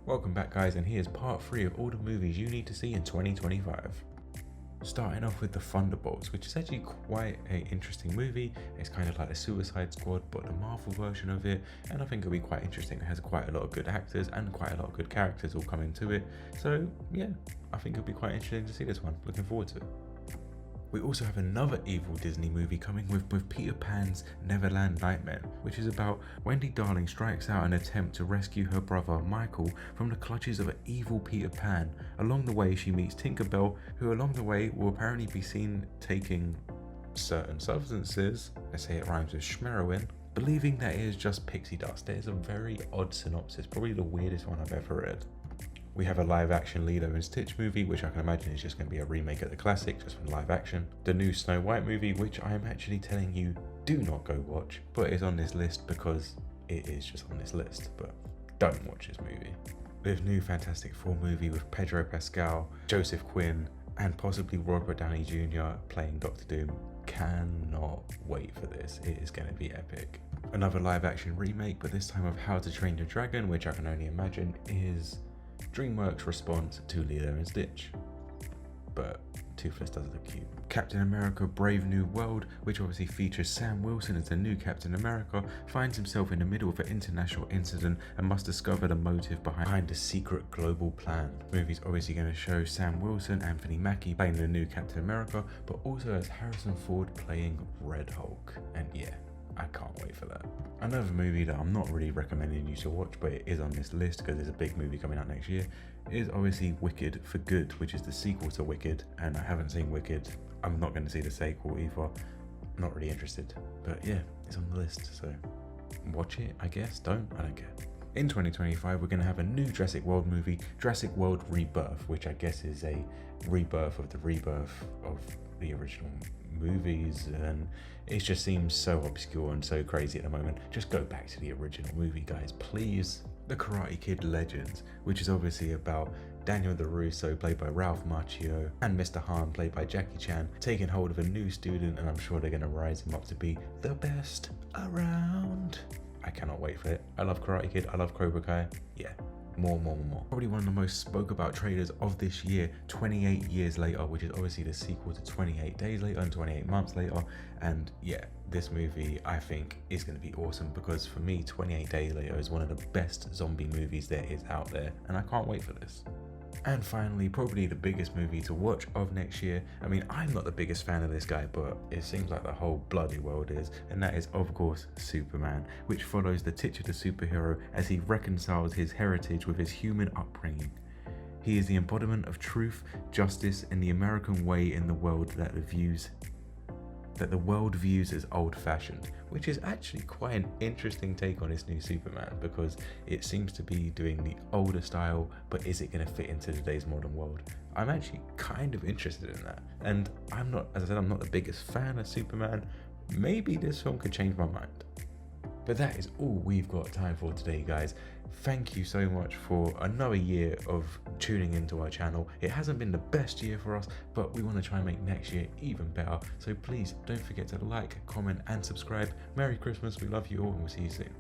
Welcome back guys, and here's part 3 of all the movies you need to see in 2025. Starting off with The Thunderbolts, which is actually quite an interesting movie. It's kind of like the Suicide Squad, but the Marvel version of it, and I think it'll be quite interesting. It has quite a lot of good actors and quite a lot of good characters all come into it. So yeah, I think it'll be quite interesting to see this one. Looking forward to it. We also have another evil Disney movie coming with Peter Pan's Neverland Nightmare, which is about Wendy Darling strikes out an attempt to rescue her brother Michael from the clutches of an evil Peter Pan. Along the way she meets Tinkerbell, who along the way will apparently be seen taking certain substances, let's say it rhymes with schmeroin, believing that it is just pixie dust. It is a very odd synopsis, probably the weirdest one I've ever read. We have a live action Lilo and Stitch movie, which I can imagine is just going to be a remake of the classic, just from live action. The new Snow White movie, which I am actually telling you, do not go watch, but it's on this list because it is just on this list, but don't watch this movie. With new Fantastic Four movie with Pedro Pascal, Joseph Quinn, and possibly Robert Downey Jr. playing Doctor Doom. Cannot wait for this, it is going to be epic. Another live action remake, but this time of How to Train Your Dragon, which I can only imagine is DreamWorks' response to Lilo and Stitch, but Toothless does look cute. Captain America Brave New World, which obviously features Sam Wilson as the new Captain America, finds himself in the middle of an international incident and must discover the motive behind the secret global plan. The movie's obviously going to show Sam Wilson, Anthony Mackie playing the new Captain America, but also as Harrison Ford playing Red Hulk, and yeah, I can't wait for that. Another movie that I'm not really recommending you to watch, but it is on this list because there's a big movie coming out next year, is obviously Wicked for Good, which is the sequel to Wicked, and I haven't seen Wicked. I'm not going to see the sequel either. Not really interested, but yeah, it's on the list, so watch it, I guess. I don't care. In 2025, we're going to have a new Jurassic World movie, Jurassic World Rebirth, which I guess is a rebirth of the rebirth of the original movies, and it just seems so obscure and so crazy at the moment. Just go back to the original movie, guys, please. The Karate Kid Legends, which is obviously about Daniel LaRusso, played by Ralph Macchio, and Mr. Han, played by Jackie Chan, taking hold of a new student, and I'm sure they're going to rise him up to be the best around. I cannot wait for it. I love Karate Kid, I love Cobra Kai. Yeah, more. Probably one of the most spoke about trailers of this year, 28 Years Later, which is obviously the sequel to 28 Days Later and 28 Months Later. And yeah, this movie I think is going to be awesome because for me, 28 Days Later is one of the best zombie movies there is out there, and I can't wait for this. And finally, probably the biggest movie to watch of next year. I mean, I'm not the biggest fan of this guy, but it seems like the whole bloody world is, and that is of course Superman, which follows the titular superhero as he reconciles his heritage with his human upbringing. He is the embodiment of truth, justice, and the American way in the world that the world views as old-fashioned, which is actually quite an interesting take on this new Superman, because it seems to be doing the older style, but is it going to fit into today's modern world? I'm actually kind of interested in that, and I'm not, as I said, I'm not the biggest fan of Superman. Maybe this film could change my mind. But that is all we've got time for today, guys. Thank you so much for another year of tuning into our channel. It hasn't been the best year for us, but we want to try and make next year even better. So please don't forget to like, comment, and subscribe. Merry Christmas, we love you all, and we'll see you soon.